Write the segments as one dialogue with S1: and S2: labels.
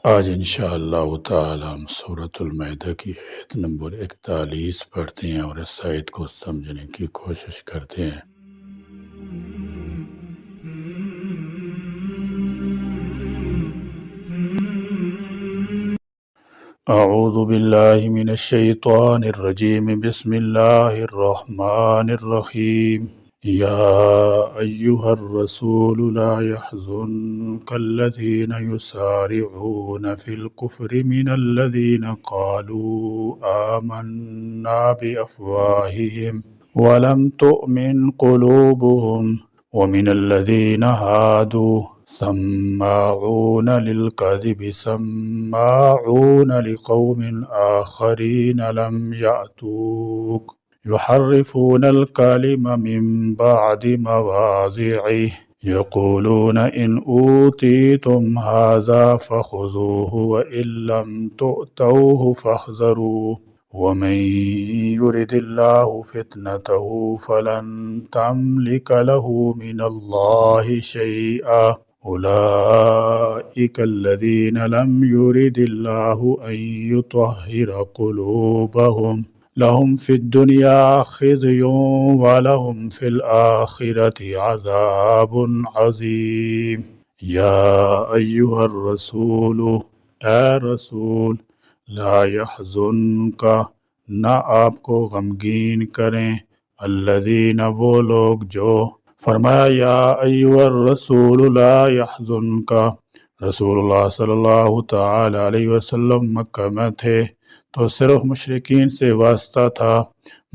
S1: آج انشاءاللہ تعالی ہم سورۃ المائدہ کی آیت نمبر 41 پڑھتے ہیں اور اس آیت کو سمجھنے کی کوشش کرتے ہیں۔ اعوذ باللہ من الشیطان الرجیم، بسم اللہ الرحمن الرحیم۔ یا ایہا الرسول لا يحزنک الذین یسارعون فی الکفر من الذین قالوا آمنا بافواہہم ولم تؤمن قلوبهم ومن الذین ہادوا سماعون للكذب سماعون لقوم آخرین لم یأتوک يحرفون الكلم من بعد مواضعه يقولون إن أوتيتم هذا فخذوه وإن لم تؤتوه فاحذروا ومن يرد الله فتنته فلن تملك له من الله شيئا أولئك الذين لم يرد الله أن يطهر قلوبهم لهم في الدنيا خزي ولهم في الآخرة عذاب عظيم۔ یا ایہا الرسول، اے رسول، لا يحزنک، نہ آپ کو غمگین کریں، الذین، وہ لوگ جو، فرمایا یا ایہا الرسول لا يحزنک، رسول اللہ صلی اللہ تعالی علیہ وسلم مکہ میں تھے تو صرف مشرکین سے واسطہ تھا،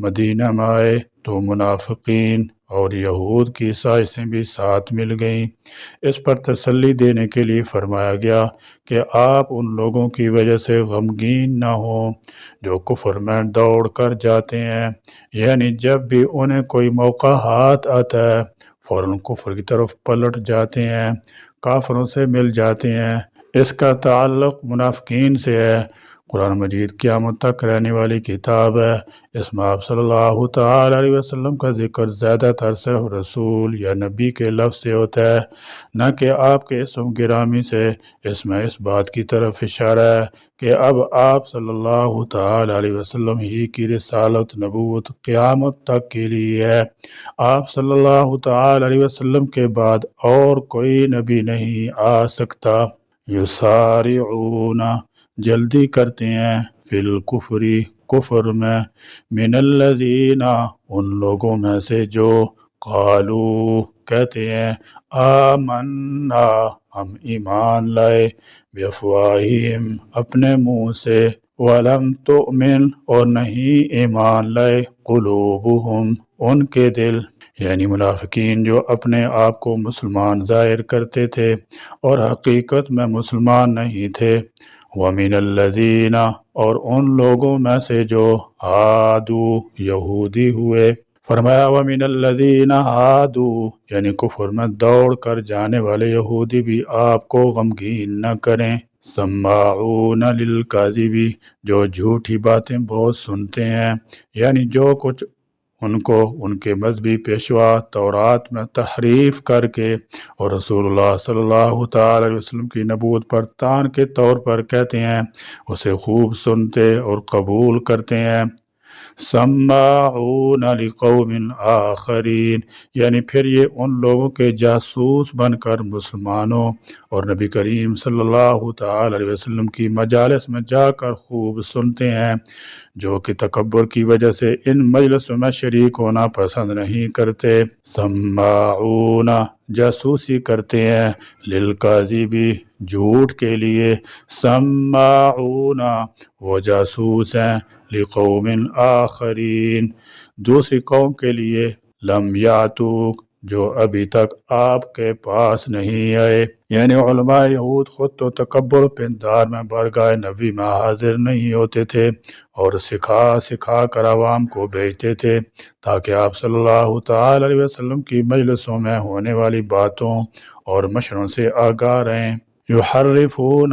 S1: مدینہ میں آئے تو منافقین اور یہود کی سازشیں بھی ساتھ مل گئیں۔ اس پر تسلی دینے کے لیے فرمایا گیا کہ آپ ان لوگوں کی وجہ سے غمگین نہ ہوں جو کفر میں دوڑ کر جاتے ہیں، یعنی جب بھی انہیں کوئی موقع ہاتھ آتا ہے فوراً کفر کی طرف پلٹ جاتے ہیں، کافروں سے مل جاتے ہیں۔ اس کا تعلق منافقین سے ہے۔ قرآن مجید قیامت تک رہنے والی کتاب ہے، اس میں آپ صلی اللہ تعالی علیہ وسلم کا ذکر زیادہ تر صرف رسول یا نبی کے لفظ سے ہوتا ہے، نہ کہ آپ کے اسم گرامی سے۔ اس میں اس بات کی طرف اشارہ ہے کہ اب آپ صلی اللہ تعالی علیہ وسلم ہی کی رسالت نبوت قیامت تک کے لیے ہے۔ آپ صلی اللہ تعالی علیہ وسلم کے بعد اور کوئی نبی نہیں آ سکتا۔ یسارعون، جلدی کرتے ہیں، فی الکفر، کفر میں، من الذین، ان لوگوں میں سے جو، قالوا، کہتے ہیں، آمنا، ہم ایمان لائے، بافواہہم، اپنے منہ سے، ولم تؤمن، اور نہیں ایمان لائے، قلوبہم، ان کے دل، یعنی منافقین جو اپنے آپ کو مسلمان ظاہر کرتے تھے اور حقیقت میں مسلمان نہیں تھے۔ وَمِنَ الَّذِينَ، اور ان لوگوں میں سے جو، ہادو، یہودی ہوئے، فرمایا وَمِنَ الَّذِينَ ہادو، یعنی کفر میں دوڑ کر جانے والے یہودی بھی آپ کو غمگین نہ کریں۔ سماعون للکذب، جو جھوٹی باتیں بہت سنتے ہیں، یعنی جو کچھ ان کو ان کے مذہبی پیشوا تورات میں تحریف کر کے اور رسول اللہ صلی اللہ تعالی علیہ وسلم کی نبوت پر تان کے طور پر کہتے ہیں، اسے خوب سنتے اور قبول کرتے ہیں۔ سماعون لقوم آخرین، یعنی پھر یہ ان لوگوں کے جاسوس بن کر مسلمانوں اور نبی کریم صلی اللہ تعالی علیہ وسلم کی مجالس میں جا کر خوب سنتے ہیں، جو کہ تکبر کی وجہ سے ان مجلسوں میں شریک ہونا پسند نہیں کرتے۔ سماعون، جاسوسی کرتے ہیں، للکاذب، جھوٹ کے لیے، سماعون، وہ جاسوس ہیں، لقوم آخرین، دوسری قوم کے لیے، لم یاتوک، جو ابھی تک آپ کے پاس نہیں آئے، یعنی علماء یہود خود تو تکبر و پندار میں بارگاہ نبی میں حاضر نہیں ہوتے تھے اور سکھا کر عوام کو بھیجتے تھے تاکہ آپ صلی اللہ تعالی علیہ وسلم کی مجلسوں میں ہونے والی باتوں اور مشوروں سے آگاہ رہیں۔ یحرفون،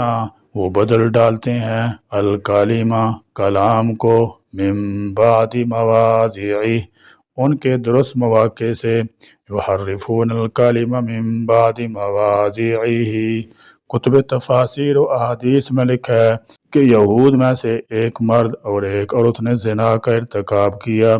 S1: وہ بدل ڈالتے ہیں، الکلمہ، کلام کو، من بعد مواضعہ، ان کے درست مواقع سے، یحرفون الکلمہ من بعد مواضعہ، کتب تفاسیر و احادیث میں لکھا ہے کہ یہود میں سے ایک مرد اور ایک عورت نے زنا کا ارتکاب کیا۔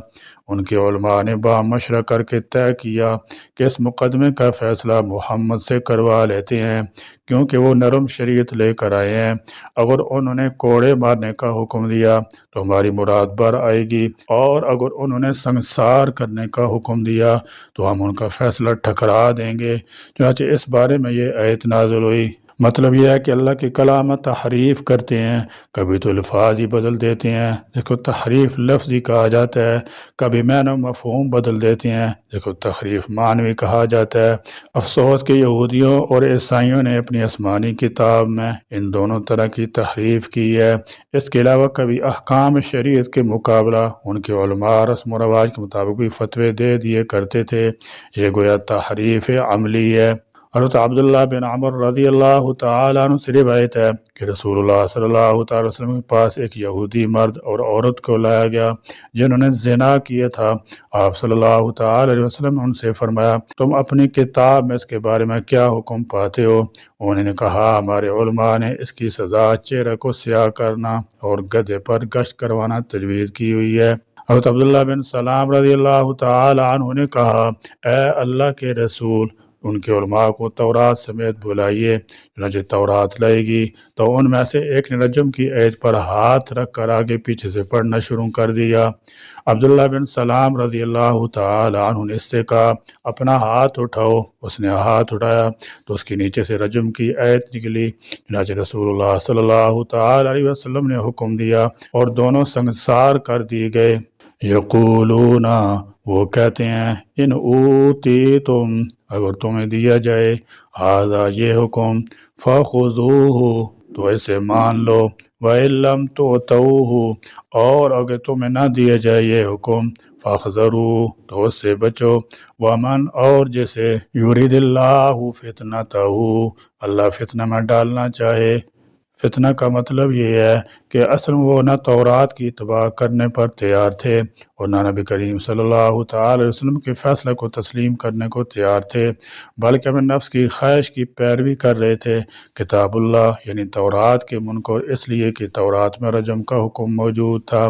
S1: ان کے علماء نے باہم مشورہ کر کے طے کیا کہ اس مقدمے کا فیصلہ محمد سے کروا لیتے ہیں، کیونکہ وہ نرم شریعت لے کر آئے ہیں۔ اگر انہوں نے کوڑے مارنے کا حکم دیا تو ہماری مراد بر آئے گی، اور اگر انہوں نے سنگسار کرنے کا حکم دیا تو ہم ان کا فیصلہ ٹھکرا دیں گے۔ چنانچہ اس بارے میں یہ آیت نازل ہوئی۔ مطلب یہ ہے کہ اللہ کے کلام میں تحریف کرتے ہیں، کبھی تو الفاظ ہی بدل دیتے ہیں جس کو تحریف لفظی کہا جاتا ہے، کبھی معنی و مفہوم بدل دیتے ہیں جس کو تحریف معنوی کہا جاتا ہے۔ افسوس کہ یہودیوں اور عیسائیوں نے اپنی آسمانی کتاب میں ان دونوں طرح کی تحریف کی ہے۔ اس کے علاوہ کبھی احکام شریعت کے مقابلہ ان کے علماء رسم و رواج کے مطابق بھی فتوے دے دیے کرتے تھے۔ یہ گویا تحریف عملی ہے۔ حضرت عبداللہ بن عمر رضی اللہ تعالیٰ عنہ سے روایت ہے کہ رسول اللہ صلی اللہ تعالی وسلم کے پاس ایک یہودی مرد اور عورت کو لایا گیا جنہوں نے زنا کیا تھا۔ آپ صلی اللہ تعالی علیہ وسلم نے ان سے فرمایا، تم اپنی کتاب میں اس کے بارے میں کیا حکم پاتے ہو؟ انہوں نے کہا، ہمارے علماء نے اس کی سزا چہرہ کو سیاہ کرنا اور گدھے پر گشت کروانا تجویز کی ہوئی ہے۔ حضرت عبداللہ بن سلام رضی اللہ تعالی عنہ نے کہا، اے اللہ کے رسول، ان کے علماء کو تورات سمیت بلائیے۔ چنانچہ تورات لائے گی تو ان میں سے ایک نے رجم کی آیت پر ہاتھ رکھ کر آگے پیچھے سے پڑھنا شروع کر دیا۔ عبداللہ بن سلام رضی اللہ تعالی عنہ نے اس سے کہا، اپنا ہاتھ اٹھاؤ۔ اس نے ہاتھ اٹھایا تو اس کے نیچے سے رجم کی آیت نکلی۔ چنانچہ رسول اللہ صلی اللہ تعالی علیہ وسلم نے حکم دیا اور دونوں سنگسار کر دیے گئے۔ یقولون، وہ کہتے ہیں، ان اوتیتم، اگر تمہیں دیا جائے، ہذا، یہ حکم، فخذوہ، تو اسے مان لو، وَإِن لَّمْ تُؤْتَوْهُ، اور اگر تمہیں نہ دیا جائے یہ حکم، فاحذروا، تو اس سے بچو، وَمَن، اور جسے یرید اللہ فتنتہ، اللہ فتنہ میں ڈالنا چاہے۔ فتنہ کا مطلب یہ ہے کہ اصل میں وہ نہ تورات کی اتباع کرنے پر تیار تھے اور نہ نبی کریم صلی اللہ تعالی علیہ وسلم کے فیصلے کو تسلیم کرنے کو تیار تھے، بلکہ اپنے نفس کی خواہش کی پیروی کر رہے تھے۔ کتاب اللہ یعنی تورات کے منکر اس لیے کہ تورات میں رجم کا حکم موجود تھا،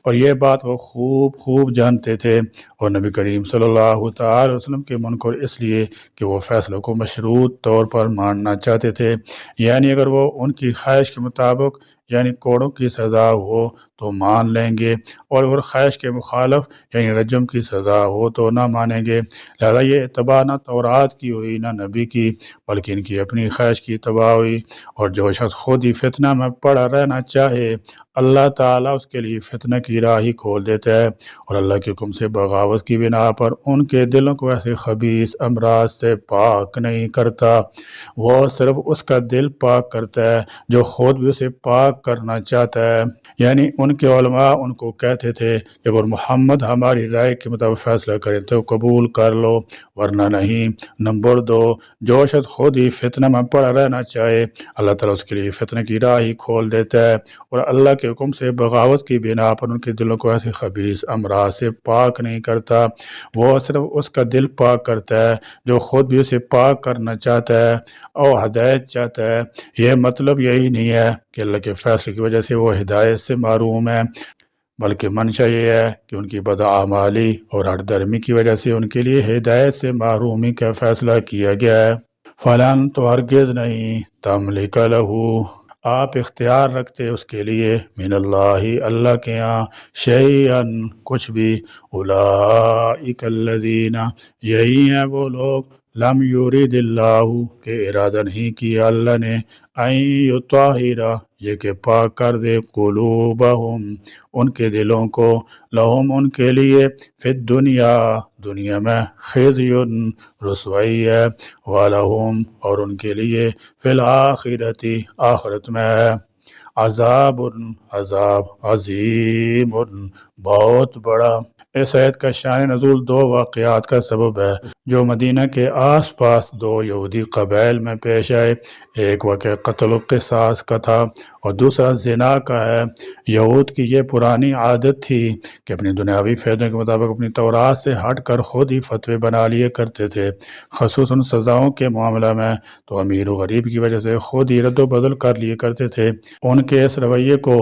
S1: اور یہ بات وہ خوب جانتے تھے، اور نبی کریم صلی اللہ تعالی علیہ وسلم کے منکر اس لیے کہ وہ فیصلے کو مشروط طور پر ماننا چاہتے تھے، یعنی اگر وہ ان کی خواہش کے مطابق یعنی کوڑوں کی سزا ہو تو مان لیں گے، اور اگر خواہش کے مخالف یعنی رجم کی سزا ہو تو نہ مانیں گے۔ لہذا یہ اتباع نہ تورات کی ہوئی نہ نبی کی، بلکہ ان کی اپنی خواہش کی اتباع ہوئی۔ اور جو شخص خود ہی فتنہ میں پڑا رہنا چاہے، اللہ تعالیٰ اس کے لیے فتنہ کی راہ ہی کھول دیتا ہے، اور اللہ کے حکم سے بغاوت کی بنا پر ان کے دلوں کو ایسے خبیث امراض سے پاک نہیں کرتا، وہ صرف اس کا دل پاک کرتا ہے جو خود بھی اسے پاک کرنا چاہتا ہے۔ یعنی ان کے علماء ان کو کہتے تھے کہ اگر محمد ہماری رائے کے مطابق فیصلہ کرے تو قبول کر لو، ورنہ نہیں۔ نمبر 2، جو شخص خود ہی فتنہ میں پڑا رہنا چاہے، اللہ تعالیٰ اس کے لیے فتنہ کی راہ ہی کھول دیتا ہے، اور اللہ کے حکم سے بغاوت کی بنا پر ان کے دلوں کو ایسے خبیث امراض سے پاک نہیں کرتا، وہ صرف اس کا دل پاک کرتا ہے جو خود بھی اسے پاک کرنا چاہتا ہے اور ہدایت چاہتا ہے۔ یہ مطلب یہی نہیں ہے کہ اللہ کے فیصلے کی وجہ سے وہ ہدایت سے محروم ہے، بلکہ منشا یہ ہے کہ ان کی بدعمالی اور ہٹ درمی کی وجہ سے ان کے لیے ہدایت سے محرومی کا فیصلہ کیا گیا ہے۔ فلن، تو ہرگز نہیں، تملک لہ، آپ اختیار رکھتے اس کے لیے، من اللہ، اللہ کے ہاں، شیئن، کچھ بھی، اولئک الذین، یہی ہیں وہ لوگ، لم یرید اللہ، کہ ارادہ نہیں کیا اللہ نے، ان یطہر، یہ کہ پاک کر دے، قلوبہم، ان کے دلوں کو، لہم، ان کے لیے، فی الدنیا، دنیا میں، خزی، رسوائی ہے، ولہم، اور ان کے لیے، فی الآخرۃ، آخرت میں ہے، عذاب عذاب عظیم بہت بڑا۔ اس آیت کا شان نزول دو واقعات کا سبب ہے جو مدینہ کے آس پاس دو یہودی قبائل میں پیش آئے۔ ایک واقعہ قتل و قصاص کا تھا اور دوسرا زنا کا ہے۔ یہود کی یہ پرانی عادت تھی کہ اپنی دنیاوی فائدوں کے مطابق اپنی تورات سے ہٹ کر خود ہی فتوے بنا لیے کرتے تھے، خصوصاً سزاؤں کے معاملہ میں تو امیر و غریب کی وجہ سے خود ہی رد و بدل کر لیے کرتے تھے۔ ان کے اس رویے کو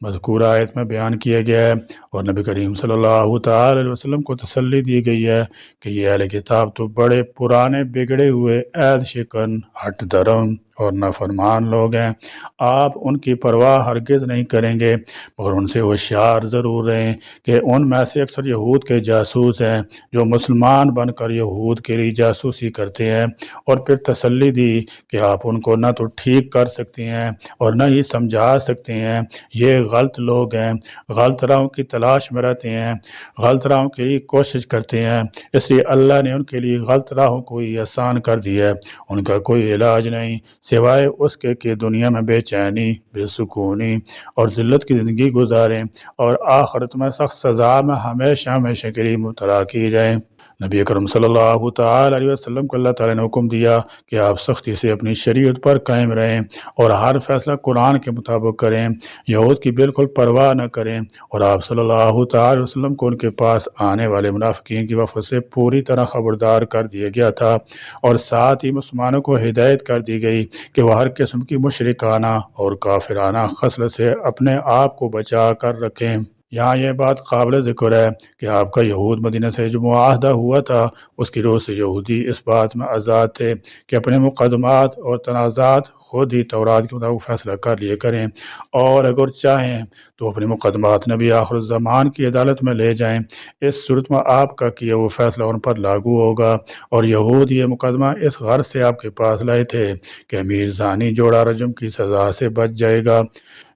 S1: مذکورہ آیت میں بیان کیا گیا ہے اور نبی کریم صلی اللہ تعالی علیہ وسلم کو تسلی دی گئی ہے کہ یہ اہل کتاب تو بڑے پرانے بگڑے ہوئے عہد شکن ہٹ درم اور نافرمان لوگ ہیں، آپ ان کی پرواہ ہرگز نہیں کریں گے، مگر ان سے ہوشیار ضرور رہیں کہ ان میں سے اکثر یہود کے جاسوس ہیں جو مسلمان بن کر یہود کے لیے جاسوسی کرتے ہیں، اور پھر تسلی دی کہ آپ ان کو نہ تو ٹھیک کر سکتے ہیں اور نہ ہی سمجھا سکتے ہیں، یہ غلط لوگ ہیں، غلط راہوں کی تلاش میں رہتے ہیں، غلط راہوں کے لیے کوشش کرتے ہیں، اس لیے اللہ نے ان کے لیے غلط راہوں کو ہی آسان کر دیا ہے۔ ان کا کوئی علاج نہیں سوائے اس کے کہ دنیا میں بے چینی، بے سکونی اور ذلت کی زندگی گزاریں اور آخرت میں سخت سزا میں ہمیشہ ہمیشہ کے لیے مبتلا کی جائیں۔ نبی اکرم صلی اللہ تعالی علیہ وسلم کو اللہ تعالیٰ نے حکم دیا کہ آپ سختی سے اپنی شریعت پر قائم رہیں اور ہر فیصلہ قرآن کے مطابق کریں، یہود کی بالکل پرواہ نہ کریں، اور آپ صلی اللہ تعالی علیہ وسلم کو ان کے پاس آنے والے منافقین کی وفد سے پوری طرح خبردار کر دیا گیا تھا، اور ساتھ ہی مسلمانوں کو ہدایت کر دی گئی کہ وہ ہر قسم کی مشرکانہ اور کافرانہ خصلت سے اپنے آپ کو بچا کر رکھیں۔ یہاں یہ بات قابل ذکر ہے کہ آپ کا یہود مدینہ سے جو معاہدہ ہوا تھا اس کی روح سے یہودی اس بات میں آزاد تھے کہ اپنے مقدمات اور تنازعات خود ہی تورات کے مطابق فیصلہ کر لیے کریں، اور اگر چاہیں تو اپنے مقدمات نبی آخر الزمان کی عدالت میں لے جائیں۔ اس صورت میں آپ کا کیا وہ فیصلہ ان پر لاگو ہوگا، اور یہود یہ مقدمہ اس غرض سے آپ کے پاس لائے تھے کہ امیر زانی جوڑا رجم کی سزا سے بچ جائے گا۔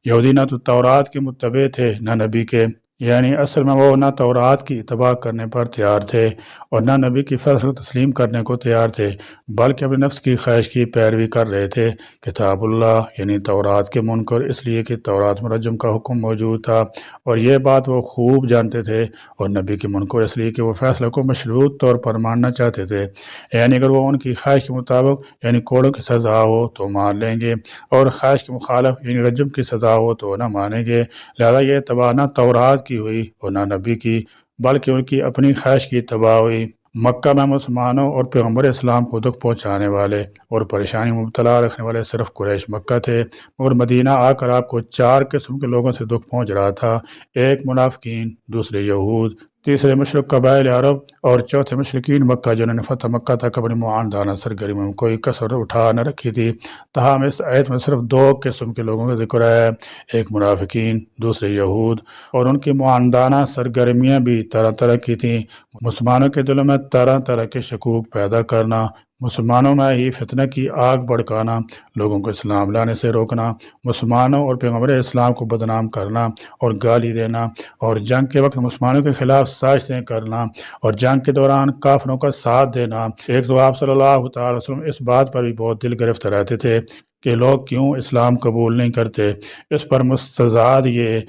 S1: یہودی نہ تو تورات کے متبع تھے نہ نبی کے، یعنی اصل میں وہ نہ تورات کی اتباع کرنے پر تیار تھے اور نہ نبی کی فیصلہ تسلیم کرنے کو تیار تھے، بلکہ اپنے نفس کی خواہش کی پیروی کر رہے تھے۔ کتاب اللہ یعنی تورات کے منکر اس لیے کہ تورات میں رجم کا حکم موجود تھا، اور یہ بات وہ خوب جانتے تھے، اور نبی کے منکر اس لیے کہ وہ فیصلہ کو مشروط طور پر ماننا چاہتے تھے، یعنی اگر وہ ان کی خواہش کے مطابق یعنی کوڑوں کی سزا ہو تو مان لیں گے، اور خواہش کے مخالف یعنی رجم کی سزا ہو تو نہ مانیں گے۔ لہذا یہ اتباع نہ تورات کی ہوئی اور نہ نبی کی، بلکہ ان کی اپنی خواہش کی اتباع ہوئی۔ مکہ میں مسلمانوں اور پیغمبر اسلام کو دکھ پہنچانے والے اور پریشانی میں مبتلا رکھنے والے صرف قریش مکہ تھے، مگر مدینہ آ کر آپ کو چار قسم کے لوگوں سے دکھ پہنچ رہا تھا: ایک منافقین، دوسرے یہود، تیسرے مشرک قبائل عرب، اور چوتھے مشرکین مکہ جنہوں نے فتح مکہ تک اپنی معاندانہ سرگرمی میں کوئی کسر اٹھا نہ رکھی تھی۔ تاہم اس آیت میں صرف دو قسم کے لوگوں کا ذکر ہے، ایک منافقین، دوسرے یہود، اور ان کی معاندانہ سرگرمیاں بھی طرح طرح کی تھیں، مسلمانوں کے دلوں میں طرح طرح کے شکوک پیدا کرنا، مسلمانوں میں ہی فتنہ کی آگ بھڑکانا، لوگوں کو اسلام لانے سے روکنا، مسلمانوں اور پیغمبر اسلام کو بدنام کرنا اور گالی دینا، اور جنگ کے وقت مسلمانوں کے خلاف سازشیں کرنا اور جنگ کے دوران کافروں کا ساتھ دینا۔ ایک تو آپ صلی اللہ تعالی وسلم اس بات پر بھی بہت دل گرفتہ رہتے تھے کہ لوگ کیوں اسلام قبول نہیں کرتے، اس پر مستزاد یہ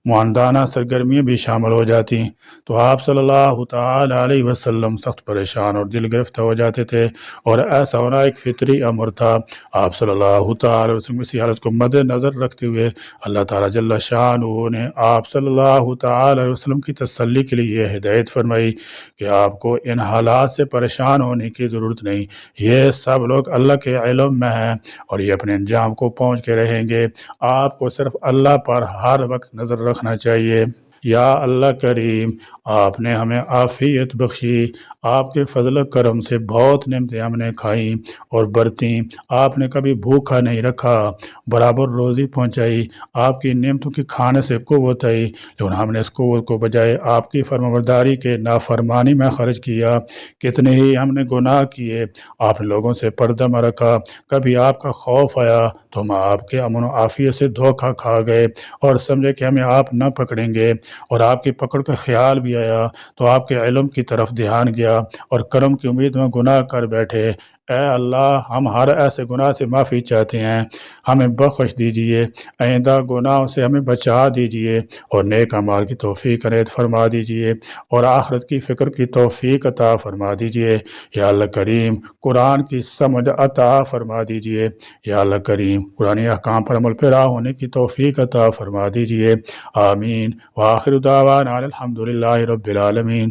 S1: معاندانہ سرگرمیاں بھی شامل ہو جاتی، تو آپ صلی اللہ تعالی علیہ وسلم سخت پریشان اور دل گرفتہ ہو جاتے تھے، اور ایسا ہونا ایک فطری امر تھا۔ آپ صلی اللہ تعالی وسلم اسی حالت کو مد نظر رکھتے ہوئے اللہ تعالیٰ جل شانہ نے آپ صلی اللہ تعالی علیہ وسلم کی تسلی کے لیے یہ ہدایت فرمائی کہ آپ کو ان حالات سے پریشان ہونے کی ضرورت نہیں، یہ سب لوگ اللہ کے علم میں ہیں اور یہ اپنے انجام کو پہنچ کے رہیں گے، آپ کو صرف اللہ پر ہر وقت نظر رکھنا چاہیے۔ یا اللہ کریم، آپ نے ہمیں عافیت بخشی، آپ کے فضل و کرم سے بہت نعمتیں ہم نے کھائیں اور برتیں، آپ نے کبھی بھوکا نہیں رکھا، برابر روزی پہنچائی، آپ کی نعمتوں کی کھانے سے قوت آئی، لیکن ہم نے اس قوت کو بجائے آپ کی فرمانبرداری کے نافرمانی میں خرچ کیا، کتنے ہی ہم نے گناہ کیے، آپ نے لوگوں سے پردہ میں رکھا، کبھی آپ کا خوف آیا تو ہم آپ کے امن و عافیت سے دھوکہ کھا گئے اور سمجھے کہ ہمیں آپ نہ پکڑیں گے، اور آپ کی پکڑ کا خیال بھی آیا تو آپ کے علم کی طرف دھیان گیا اور کرم کی امید میں گناہ کر بیٹھے۔ اے اللہ ہم ہر ایسے گناہ سے معافی چاہتے ہیں، ہمیں بخش دیجئے، آئندہ گناہوں سے ہمیں بچا دیجئے اور نیک اعمال کی توفیق عنایت فرما دیجئے اور آخرت کی فکر کی توفیق عطا فرما دیجئے۔ یا اللہ کریم قرآن کی سمجھ عطا فرما دیجئے۔ یا اللہ کریم قرآن احکام پر عمل پیرا ہونے کی توفیق عطا فرما دیجئے۔ آمین۔ وآخر دعوانا الحمدللہ رب العالمین۔